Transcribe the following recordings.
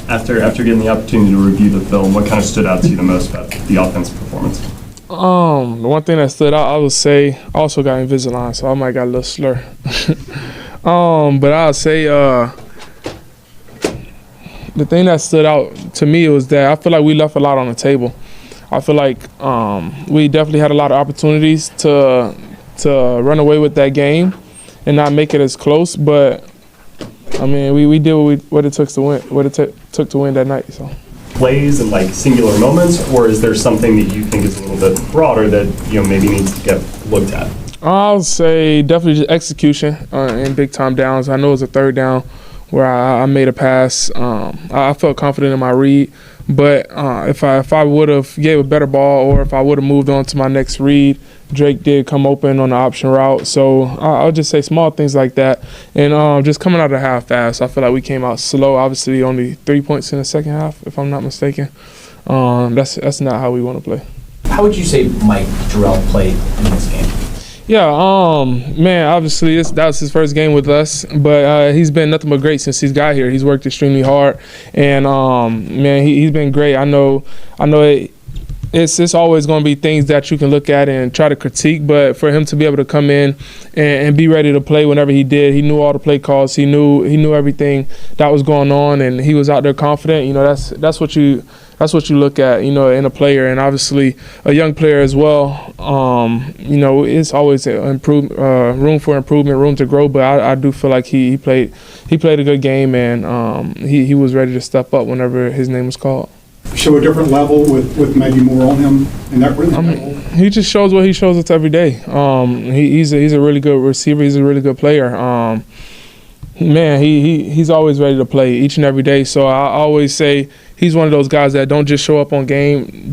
after getting the opportunity to review the film, what kind of stood out to you the most about the offensive performance? The one thing that stood out, I would say, I also got Invisalign, so I might got a little slur. But I would say the thing that stood out to me was that I feel like we left a lot on the table. I feel like we definitely had a lot of opportunities to run away with that game and not make it as close, but I mean, we did what it took to win. What it took to win that night. So plays and like singular moments, or is there something that you think is a little bit broader that maybe needs to get looked at? I would say definitely just execution in big time downs. I know it was a third down where I made a pass. I felt confident in my read, but if I would have gave a better ball, or if I would have moved on to my next read, Drake did come open on the option route. So I'll just say small things like that. And just coming out of the half fast, I feel like we came out slow. Obviously, only 3 points in the second half, if I'm not mistaken. That's not how we want to play. How would you say Mike Jarrell played in this game? Yeah, man, obviously that was his first game with us, but he's been nothing but great since he's got here. He's worked extremely hard, and man, he's been great. I know it's always going to be things that you can look at and try to critique, but for him to be able to come in and be ready to play whenever he did, he knew all the play calls, he knew everything that was going on, and he was out there confident. That's what you look at, in a player, and obviously a young player as well. It's always room for improvement, room to grow. But I do feel like he played a good game, and he was ready to step up whenever his name was called. Show a different level with maybe more on him, and that really. He just shows what he shows us every day. He's a really good receiver. He's a really good player. Man, he's always ready to play each and every day. So I always say he's one of those guys that don't just show up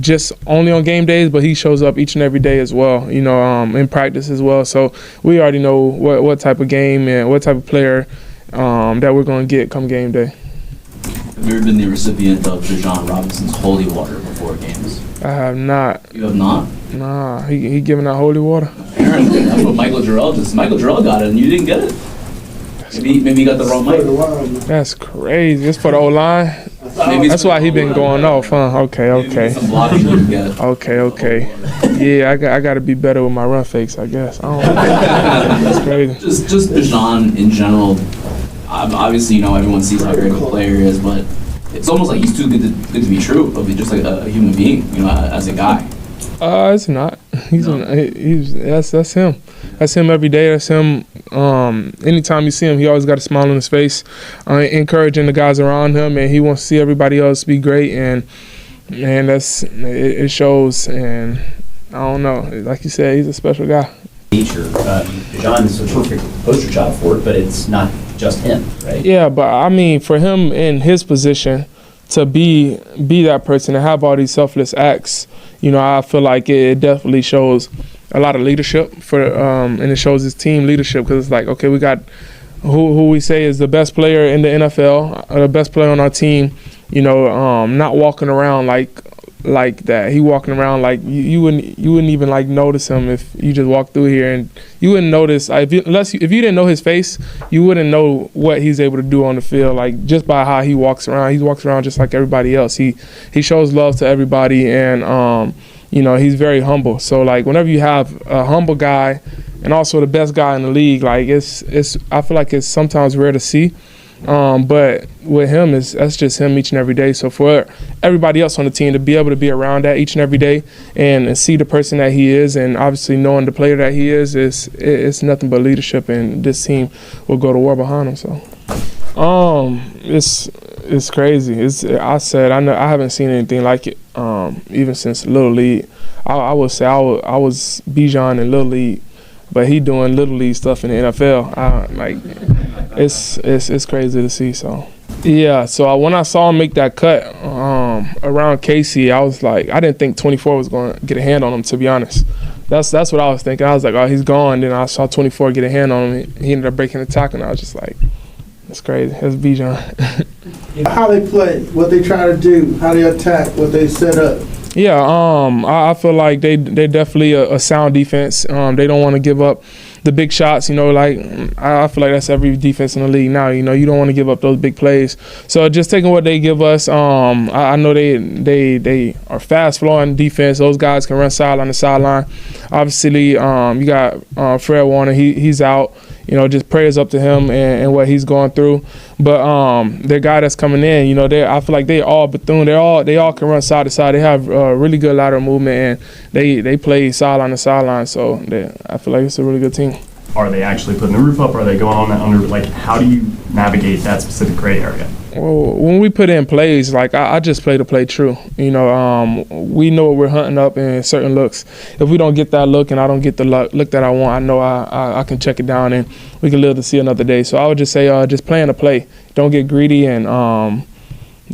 just only on game days, but he shows up each and every day as well, in practice as well. So we already know what type of game and what type of player that we're going to get come game day. Have you ever been the recipient of Bijan Robinson's holy water before games? I have not. You have not? Nah, he giving out holy water. Apparently, that's what Michael Jarrell just. Michael Jarrell got it, and you didn't get it. Maybe he got the wrong mic. That's crazy. It's for the O-line. That's why he been going off, huh? Okay. Some blocking you get. Okay. Yeah, I got to be better with my run fakes, I guess. I don't know. That's crazy. Just Bijan in general. Obviously, everyone sees how great of a player he is, but it's almost like he's too good to be true of just like a human being, as a guy. It's not. That's him. That's him every day. That's him. Anytime you see him, he always got a smile on his face, encouraging the guys around him, and he wants to see everybody else be great. And it shows. And I don't know. Like you said, he's a special guy. Nature, Bijan is a perfect poster child for it, but it's not just him, right? Yeah, but I mean, for him in his position to be that person and have all these selfless acts, I feel like it definitely shows a lot of leadership and it shows his team leadership, because it's like, okay, we got who we say is the best player in the NFL, the best player on our team, not walking around like that. He walking around like you wouldn't even like notice him if you just walked through here, and you wouldn't notice if you didn't know his face, you wouldn't know what he's able to do on the field, like just by how he walks around. He walks around just like everybody else. He shows love to everybody, and he's very humble. So like whenever you have a humble guy and also the best guy in the league, like it's I feel like it's sometimes rare to see. But with him, that's just him each and every day. So for everybody else on the team to be able to be around that each and every day and see the person that he is, and obviously knowing the player that he is, it's nothing but leadership, and this team will go to war behind him. So it's crazy. I haven't seen anything like it even since Little League. I would say I was Bijan in Little League, but he doing Little League stuff in the NFL. It's crazy to see. So yeah. So when I saw him make that cut around Casey, I was like, I didn't think 24 was going to get a hand on him, to be honest. That's what I was thinking. I was like, oh, he's gone. Then I saw 24 get a hand on him. He ended up breaking the tackle, and I was just like, that's crazy. That's Bijan. How they play, what they try to do, how they attack, what they set up. Yeah, I feel like they definitely a sound defense. They don't want to give up the big shots. You know, like I feel like that's every defense in the league now. You know, you don't want to give up those big plays. So just taking what they give us, I know they are fast flowing defense. Those guys can run sideline to sideline. Obviously, you got Fred Warner. He's out. You know, just prayers up to him and what he's going through. But their guy that's coming in, you know, I feel like they all Bethune. They all can run side to side. They have really good lateral movement, and they play sideline to sideline. So I feel like it's a really good team. Are they actually putting the roof up? Are they going on that under? Like, how do you navigate that specific gray area? Well, when we put in plays, like I just play to play true. You know, we know what we're hunting up in certain looks. If we don't get that look and I don't get the look that I want, I know I can check it down and we can live to see another day. So I would just say just playing to play. Don't get greedy and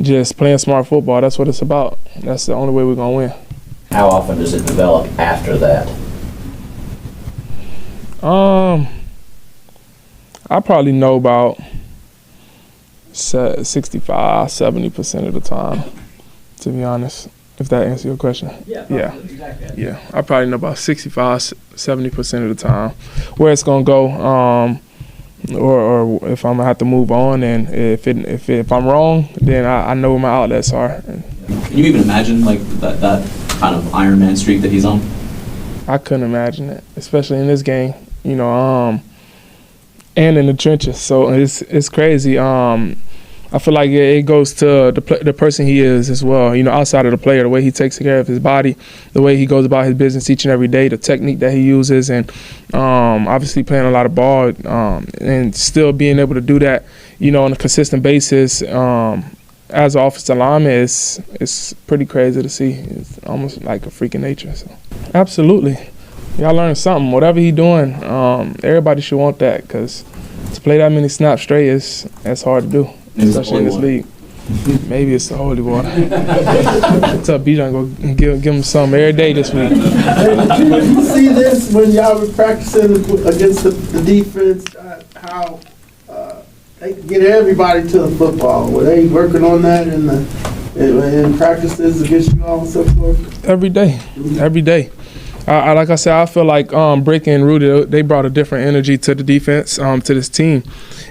just playing smart football. That's what it's about. That's the only way we're going to win. How often does it develop after that? I probably know about 65-70% of the time, to be honest, if that answers your question. Yeah. I probably know about 65-70% of the time where it's gonna go, or if I'm gonna have to move on, and if I'm wrong, then I know where my outlets are. Can you even imagine like that kind of Iron Man streak that he's on? I couldn't imagine it, especially in this game, you know, and in the trenches. So it's crazy. I feel like it goes to the person he is as well, you know, outside of the player, the way he takes care of his body, the way he goes about his business each and every day, the technique that he uses, and obviously playing a lot of ball and still being able to do that, you know, on a consistent basis as an offensive lineman is pretty crazy to see. It's almost like a freak of nature. So. Absolutely. Y'all learn something. Whatever he doing, everybody should want that, because to play that many snaps straight that's hard to do, especially in this league. Maybe it's the holy water. What's up, Bijan? Go give him some every day this week. Did you see this when y'all were practicing against the defense, how they get everybody to the football? Were they working on that in practices against you all and so forth? Every day. Like I said, I feel like Brick and Rudy, they brought a different energy to the defense, to this team.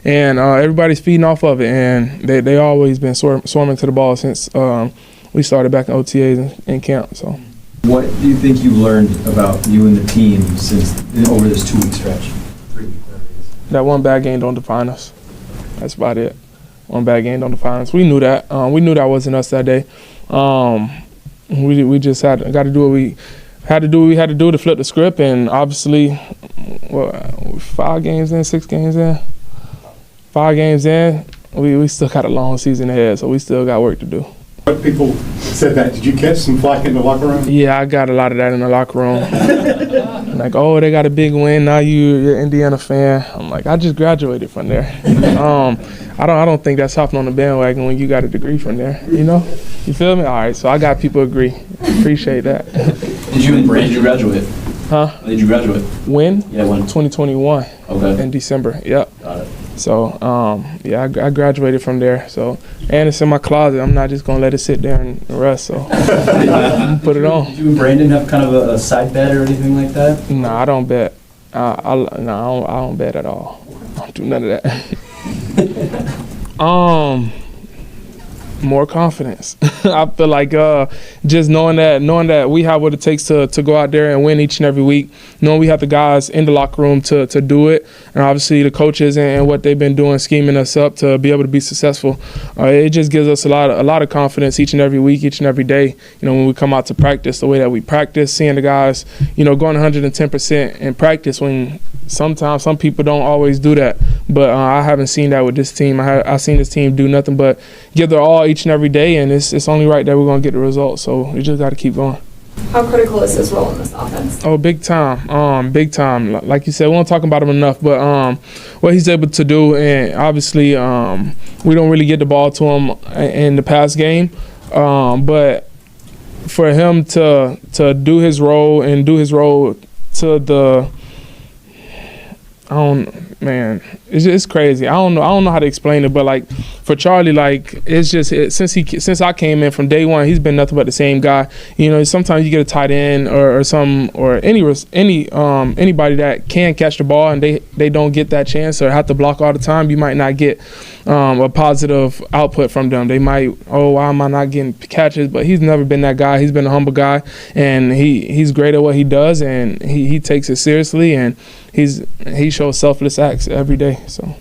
And everybody's feeding off of it. And they always been swarming to the ball since we started back in OTAs and camp. So, what do you think you've learned about you and the team since over this 2-week stretch? 3 week, whatever it is. That one bad game don't define us. That's about it. One bad game don't define us. We knew that. We knew that wasn't us that day. We just got to do what we had to do to flip the script, and obviously, 5 games in, 6 games in, 5 games in, we still got a long season ahead, so we still got work to do. But people said that. Did you catch some flack in the locker room? Yeah, I got a lot of that in the locker room. Like, oh, they got a big win. Now you're an Indiana fan. I'm like, I just graduated from there. I don't think that's hopping on the bandwagon when you got a degree from there. You know, you feel me? All right, so I got people agree. Appreciate that. Did you graduate? Huh? When did you graduate? When? Yeah, when? 2021. Okay. In December. Yep. Got it. So, yeah, I graduated from there. So, and it's in my closet. I'm not just gonna let it sit there and rest. So, put it on. Did you and Brandon have kind of a side bet or anything like that? No, I don't bet. I don't bet at all. I don't do none of that. More confidence. I feel like just knowing that we have what it takes to go out there and win each and every week, knowing we have the guys in the locker room to do it, and obviously the coaches and what they've been doing, scheming us up to be able to be successful. It just gives us a lot of confidence each and every week, each and every day. You know, when we come out to practice, the way that we practice, seeing the guys, you know, going 110% in practice when sometimes some people don't always do that. But I haven't seen that with this team. I've seen this team do nothing but give their all each and every day, and it's only right that we're going to get the results. So we just got to keep going. How critical is his role in this offense? Oh, big time. Big time. Like you said, we don't talk about him enough, but what he's able to do, and obviously we don't really get the ball to him in the past game, but for him to do his role and do his role to the man, it's crazy. I don't know how to explain it, but like for Charlie, like it's just since I came in from day one, he's been nothing but the same guy. You know, sometimes you get a tight end or anybody that can catch the ball and they don't get that chance or have to block all the time. You might not get a positive output from them. They might, why am I not getting catches? But he's never been that guy. He's been a humble guy, and he's great at what he does, and he takes it seriously, and he shows selfless acts every day. So.